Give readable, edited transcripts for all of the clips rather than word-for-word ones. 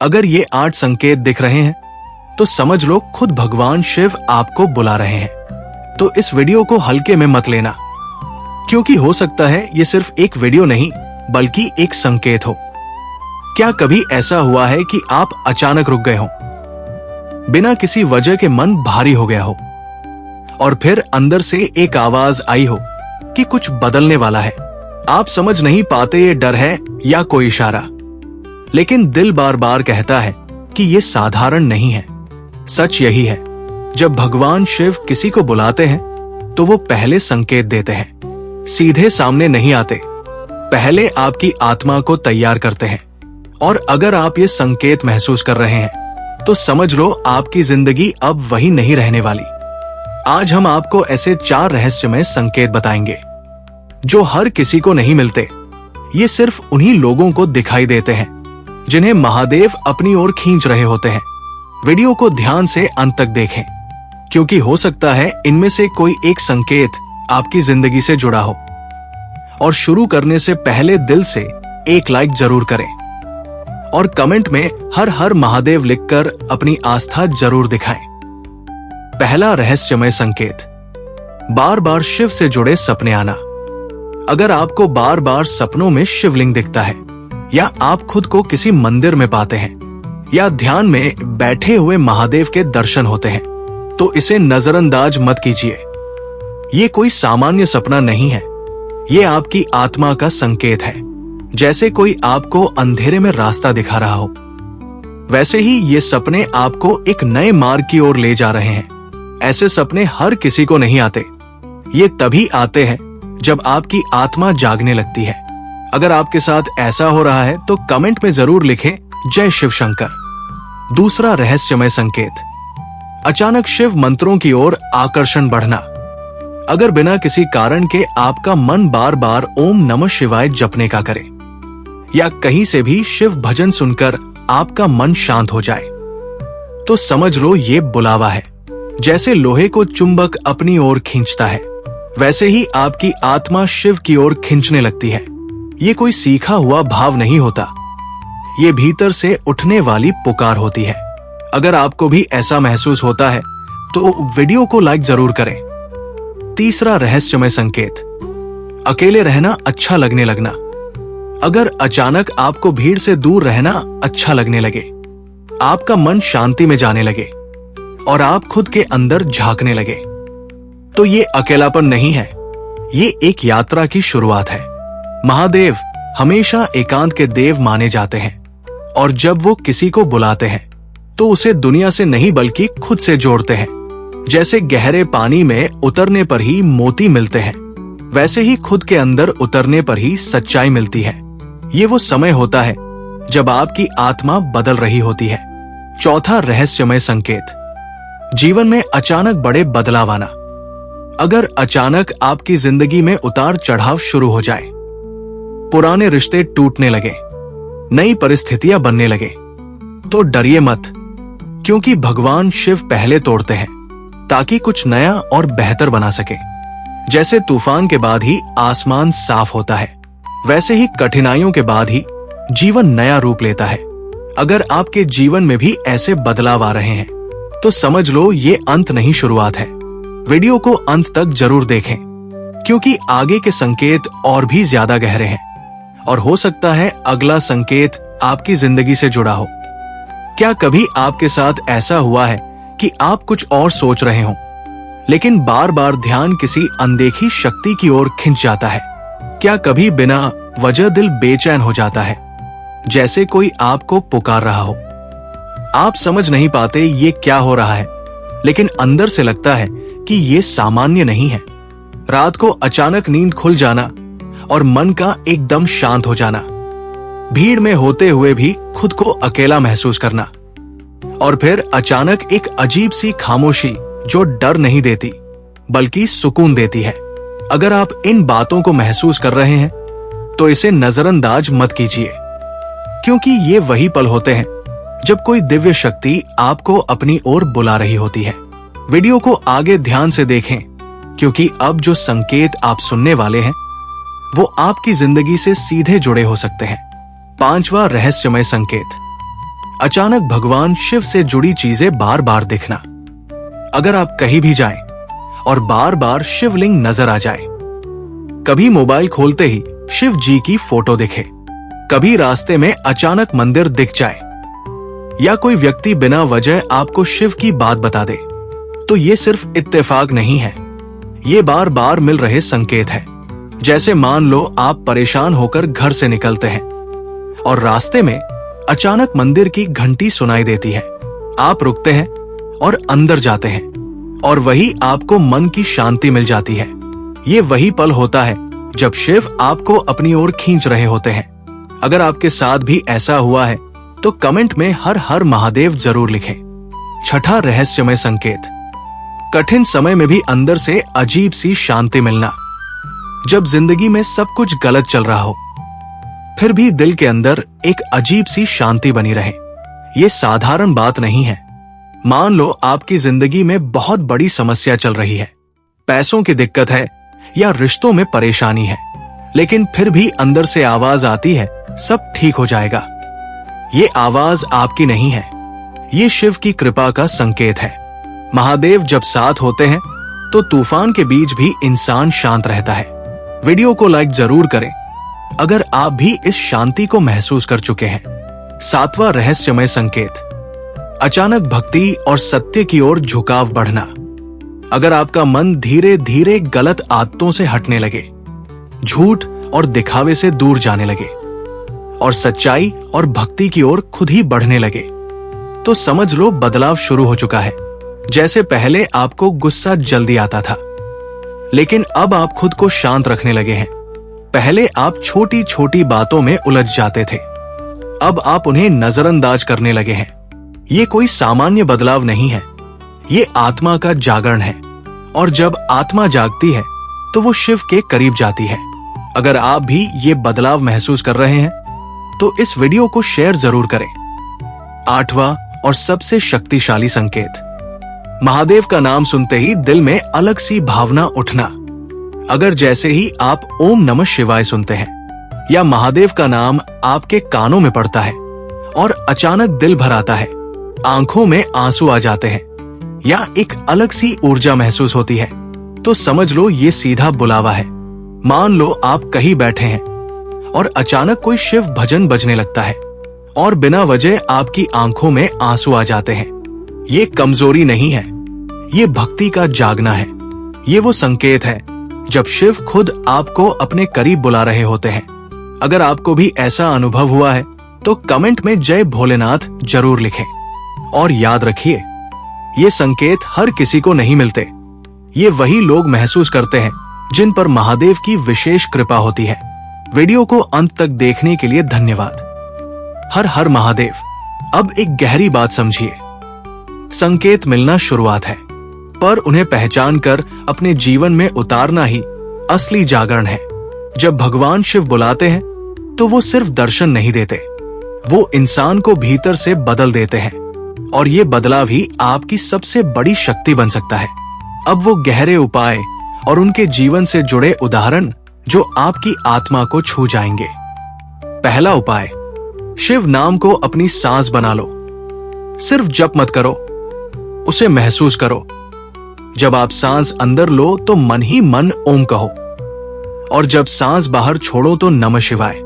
अगर ये 8 संकेत दिख रहे हैं तो समझ लो खुद भगवान शिव आपको बुला रहे हैं। तो इस वीडियो को हल्के में मत लेना, क्योंकि हो सकता है ये सिर्फ एक वीडियो नहीं बल्कि एक संकेत हो। क्या कभी ऐसा हुआ है कि आप अचानक रुक गए हो, बिना किसी वजह के मन भारी हो गया हो, और फिर अंदर से एक आवाज आई हो कि कुछ बदलने वाला है। आप समझ नहीं पाते ये डर है या कोई इशारा, लेकिन दिल बार बार कहता है कि ये साधारण नहीं है। सच यही है, जब भगवान शिव किसी को बुलाते हैं तो वो पहले संकेत देते हैं, सीधे सामने नहीं आते, पहले आपकी आत्मा को तैयार करते हैं। और अगर आप ये संकेत महसूस कर रहे हैं तो समझ लो आपकी जिंदगी अब वही नहीं रहने वाली। आज हम आपको ऐसे 4 रहस्यमय संकेत बताएंगे जो हर किसी को नहीं मिलते। ये सिर्फ उन्हीं लोगों को दिखाई देते हैं जिन्हें महादेव अपनी ओर खींच रहे होते हैं। वीडियो को ध्यान से अंत तक देखें, क्योंकि हो सकता है इनमें से कोई एक संकेत आपकी जिंदगी से जुड़ा हो। और शुरू करने से पहले दिल से एक लाइक जरूर करें और कमेंट में हर हर महादेव लिखकर अपनी आस्था जरूर दिखाएं। पहला रहस्यमय संकेत, बार बार शिव से जुड़े सपने आना। अगर आपको बार बार सपनों में शिवलिंग दिखता है, या आप खुद को किसी मंदिर में पाते हैं, या ध्यान में बैठे हुए महादेव के दर्शन होते हैं, तो इसे नजरअंदाज मत कीजिए। ये कोई सामान्य सपना नहीं है, ये आपकी आत्मा का संकेत है। जैसे कोई आपको अंधेरे में रास्ता दिखा रहा हो, वैसे ही ये सपने आपको एक नए मार्ग की ओर ले जा रहे हैं। ऐसे सपने हर किसी को नहीं आते, ये तभी आते हैं जब आपकी आत्मा जागने लगती है। अगर आपके साथ ऐसा हो रहा है तो कमेंट में जरूर लिखें जय शिव शंकर। दूसरा रहस्यमय संकेत, अचानक शिव मंत्रों की ओर आकर्षण बढ़ना। अगर बिना किसी कारण के आपका मन बार बार ओम नमः शिवाय जपने का करे, या कहीं से भी शिव भजन सुनकर आपका मन शांत हो जाए, तो समझ लो ये बुलावा है। जैसे लोहे को चुंबक अपनी ओर खींचता है, वैसे ही आपकी आत्मा शिव की ओर खींचने लगती है। ये कोई सीखा हुआ भाव नहीं होता, ये भीतर से उठने वाली पुकार होती है। अगर आपको भी ऐसा महसूस होता है तो वीडियो को लाइक जरूर करें। तीसरा रहस्यमय संकेत, अकेले रहना अच्छा लगने लगना। अगर अचानक आपको भीड़ से दूर रहना अच्छा लगने लगे, आपका मन शांति में जाने लगे और आप खुद के अंदर झांकने लगे, तो ये अकेलापन नहीं है, ये एक यात्रा की शुरुआत है। महादेव हमेशा एकांत के देव माने जाते हैं, और जब वो किसी को बुलाते हैं तो उसे दुनिया से नहीं बल्कि खुद से जोड़ते हैं। जैसे गहरे पानी में उतरने पर ही मोती मिलते हैं, वैसे ही खुद के अंदर उतरने पर ही सच्चाई मिलती है। ये वो समय होता है जब आपकी आत्मा बदल रही होती है। चौथा रहस्यमय संकेत, जीवन में अचानक बड़े बदलाव आना। अगर अचानक आपकी जिंदगी में उतार चढ़ाव शुरू हो जाए, पुराने रिश्ते टूटने लगे, नई परिस्थितियां बनने लगे, तो डरिए मत, क्योंकि भगवान शिव पहले तोड़ते हैं ताकि कुछ नया और बेहतर बना सके। जैसे तूफान के बाद ही आसमान साफ होता है, वैसे ही कठिनाइयों के बाद ही जीवन नया रूप लेता है। अगर आपके जीवन में भी ऐसे बदलाव आ रहे हैं तो समझ लो ये अंत नहीं शुरुआत है। वीडियो को अंत तक जरूर देखें, क्योंकि आगे के संकेत और भी ज्यादा गहरे हैं, और हो सकता है अगला संकेत आपकी जिंदगी से जुड़ा हो। क्या कभी आपके साथ ऐसा हुआ है कि आप कुछ और सोच रहे हो, लेकिन बार बार ध्यान किसी अनदेखी शक्ति की ओर खिंच जाता है? क्या कभी बिना वजह दिल बेचैन हो जाता है, जैसे कोई आपको पुकार रहा हो? आप समझ नहीं पाते ये क्या हो रहा है, लेकिन अंदर से लगता है कि ये सामान्य नहीं है। रात को अचानक नींद खुल जाना और मन का एकदम शांत हो जाना, भीड़ में होते हुए भी खुद को अकेला महसूस करना, और फिर अचानक एक अजीब सी खामोशी जो डर नहीं देती बल्कि सुकून देती है। अगर आप इन बातों को महसूस कर रहे हैं तो इसे नजरअंदाज मत कीजिए, क्योंकि ये वही पल होते हैं जब कोई दिव्य शक्ति आपको अपनी ओर बुला रही होती है। वीडियो को आगे ध्यान से देखें, क्योंकि अब जो संकेत आप सुनने वाले हैं वो आपकी जिंदगी से सीधे जुड़े हो सकते हैं। 5वां रहस्यमय संकेत, अचानक भगवान शिव से जुड़ी चीजें बार बार दिखना। अगर आप कहीं भी जाएं और बार बार शिवलिंग नजर आ जाए, कभी मोबाइल खोलते ही शिव जी की फोटो दिखे, कभी रास्ते में अचानक मंदिर दिख जाए, या कोई व्यक्ति बिना वजह आपको शिव की बात बता दे, तो ये सिर्फ इत्तेफाक नहीं है, ये बार बार मिल रहे संकेत है। जैसे मान लो आप परेशान होकर घर से निकलते हैं और रास्ते में अचानक मंदिर की घंटी सुनाई देती है। आप रुकते हैं और अंदर जाते हैं और वही आपको मन की शांति मिल जाती है। ये वही पल होता है जब शिव आपको अपनी ओर खींच रहे होते हैं। अगर आपके साथ भी ऐसा हुआ है तो कमेंट में हर हर महादेव जरूर लिखें। छठा रहस्यमय संकेत, कठिन समय में भी अंदर से अजीब सी शांति मिलना। जब जिंदगी में सब कुछ गलत चल रहा हो, फिर भी दिल के अंदर एक अजीब सी शांति बनी रहे, ये साधारण बात नहीं है। मान लो आपकी जिंदगी में बहुत बड़ी समस्या चल रही है, पैसों की दिक्कत है या रिश्तों में परेशानी है, लेकिन फिर भी अंदर से आवाज आती है सब ठीक हो जाएगा। ये आवाज आपकी नहीं है, ये शिव की कृपा का संकेत है। महादेव जब साथ होते हैं तो तूफान के बीच भी इंसान शांत रहता है। वीडियो को लाइक जरूर करें अगर आप भी इस शांति को महसूस कर चुके हैं। सातवां रहस्यमय संकेत, अचानक भक्ति और सत्य की ओर झुकाव बढ़ना। अगर आपका मन धीरे धीरे गलत आदतों से हटने लगे, झूठ और दिखावे से दूर जाने लगे और सच्चाई और भक्ति की ओर खुद ही बढ़ने लगे, तो समझ लो बदलाव शुरू हो चुका है। जैसे पहले आपको गुस्सा जल्दी आता था, लेकिन अब आप खुद को शांत रखने लगे हैं। पहले आप छोटी छोटी बातों में उलझ जाते थे, अब आप उन्हें नजरअंदाज करने लगे हैं। ये कोई सामान्य बदलाव नहीं है, ये आत्मा का जागरण है, और जब आत्मा जागती है तो वो शिव के करीब जाती है। अगर आप भी ये बदलाव महसूस कर रहे हैं तो इस वीडियो को शेयर जरूर करें। आठवां और सबसे शक्तिशाली संकेत, महादेव का नाम सुनते ही दिल में अलग सी भावना उठना। अगर जैसे ही आप ओम नमः शिवाय सुनते हैं या महादेव का नाम आपके कानों में पड़ता है और अचानक दिल भर आता है, आंखों में आंसू आ जाते हैं या एक अलग सी ऊर्जा महसूस होती है, तो समझ लो ये सीधा बुलावा है। मान लो आप कहीं बैठे हैं और अचानक कोई शिव भजन बजने लगता है और बिना वजह आपकी आंखों में आंसू आ जाते हैं। ये कमजोरी नहीं है, ये भक्ति का जागना है। ये वो संकेत है जब शिव खुद आपको अपने करीब बुला रहे होते हैं। अगर आपको भी ऐसा अनुभव हुआ है तो कमेंट में जय भोलेनाथ जरूर लिखें। और याद रखिए, ये संकेत हर किसी को नहीं मिलते, ये वही लोग महसूस करते हैं जिन पर महादेव की विशेष कृपा होती है। वीडियो को अंत तक देखने के लिए धन्यवाद। हर हर महादेव। अब एक गहरी बात समझिए, संकेत मिलना शुरुआत है, पर उन्हें पहचान कर अपने जीवन में उतारना ही असली जागरण है। जब भगवान शिव बुलाते हैं तो वो सिर्फ दर्शन नहीं देते, वो इंसान को भीतर से बदल देते हैं, और ये बदलाव ही आपकी सबसे बड़ी शक्ति बन सकता है। अब वो गहरे उपाय और उनके जीवन से जुड़े उदाहरण जो आपकी आत्मा को छू जाएंगे। पहला उपाय, शिव नाम को अपनी सांस बना लो। सिर्फ जप मत करो, उसे महसूस करो। जब आप सांस अंदर लो तो मन ही मन ओम कहो, और जब सांस बाहर छोड़ो तो नमः शिवाय।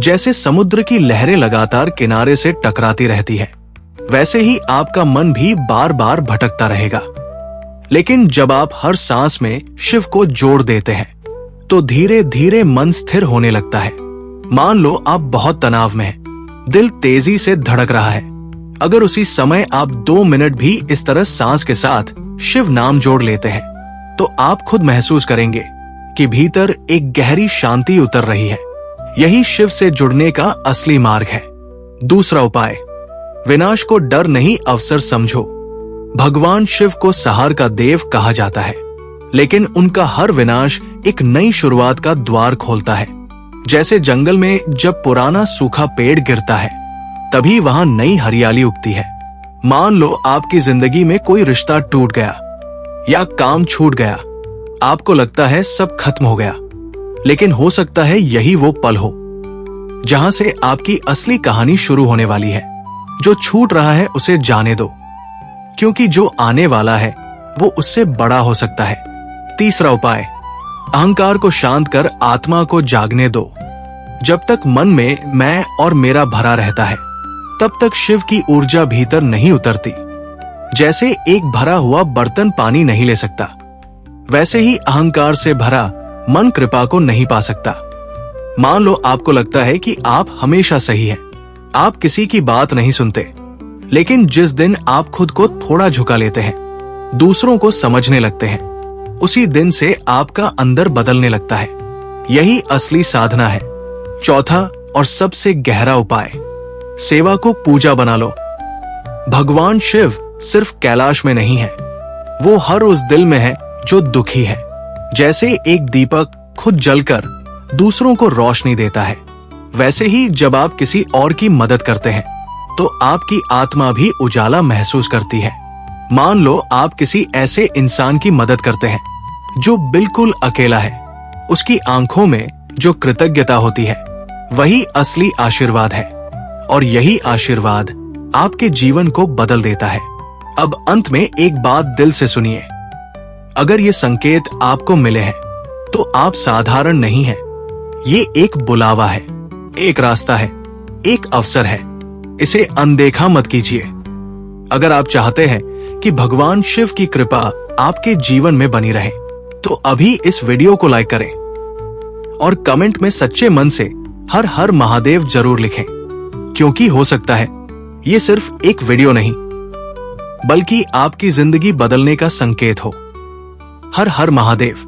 जैसे समुद्र की लहरें लगातार किनारे से टकराती रहती है, वैसे ही आपका मन भी बार बार भटकता रहेगा। लेकिन जब आप हर सांस में शिव को जोड़ देते हैं तो धीरे धीरे मन स्थिर होने लगता है। मान लो आप बहुत तनाव में हैं, दिल तेजी से धड़क रहा है। अगर उसी समय आप 2 मिनट भी इस तरह सांस के साथ शिव नाम जोड़ लेते हैं तो आप खुद महसूस करेंगे कि भीतर एक गहरी शांति उतर रही है। यही शिव से जुड़ने का असली मार्ग है। दूसरा उपाय, विनाश को डर नहीं अवसर समझो। भगवान शिव को सहार का देव कहा जाता है, लेकिन उनका हर विनाश एक नई शुरुआत का द्वार खोलता है। जैसे जंगल में जब पुराना सूखा पेड़ गिरता है तभी वहां नई हरियाली उगती है। मान लो आपकी जिंदगी में कोई रिश्ता टूट गया या काम छूट गया, आपको लगता है सब खत्म हो गया, लेकिन हो सकता है यही वो पल हो जहां से आपकी असली कहानी शुरू होने वाली है। जो छूट रहा है उसे जाने दो, क्योंकि जो आने वाला है वो उससे बड़ा हो सकता है। तीसरा उपाय, अहंकार को शांत कर आत्मा को जागने दो। जब तक मन में मैं और मेरा भरा रहता है, तब तक शिव की ऊर्जा भीतर नहीं उतरती। जैसे एक भरा हुआ बर्तन पानी नहीं ले सकता, वैसे ही अहंकार से भरा मन कृपा को नहीं पा सकता। मान लो आपको लगता है कि आप हमेशा सही हैं, आप किसी की बात नहीं सुनते, लेकिन जिस दिन आप खुद को थोड़ा झुका लेते हैं, दूसरों को समझने लगते हैं, उसी दिन से आपका अंदर बदलने लगता है। यही असली साधना है। चौथा और सबसे गहरा उपाय, सेवा को पूजा बना लो। भगवान शिव सिर्फ कैलाश में नहीं है, वो हर उस दिल में है जो दुखी है। जैसे एक दीपक खुद जलकर दूसरों को रोशनी देता है, वैसे ही जब आप किसी और की मदद करते हैं तो आपकी आत्मा भी उजाला महसूस करती है। मान लो आप किसी ऐसे इंसान की मदद करते हैं जो बिल्कुल अकेला है, उसकी आंखों में जो कृतज्ञता होती है वही असली आशीर्वाद है, और यही आशीर्वाद आपके जीवन को बदल देता है। अब अंत में एक बात दिल से सुनिए, अगर ये संकेत आपको मिले हैं तो आप साधारण नहीं हैं। ये एक बुलावा है, एक रास्ता है, एक अवसर है। इसे अनदेखा मत कीजिए। अगर आप चाहते हैं कि भगवान शिव की कृपा आपके जीवन में बनी रहे, तो अभी इस वीडियो को लाइक करें और कमेंट में सच्चे मन से हर हर महादेव जरूर लिखें, क्योंकि हो सकता है ये सिर्फ एक वीडियो नहीं, बल्कि आपकी जिंदगी बदलने का संकेत हो। हर हर महादेव।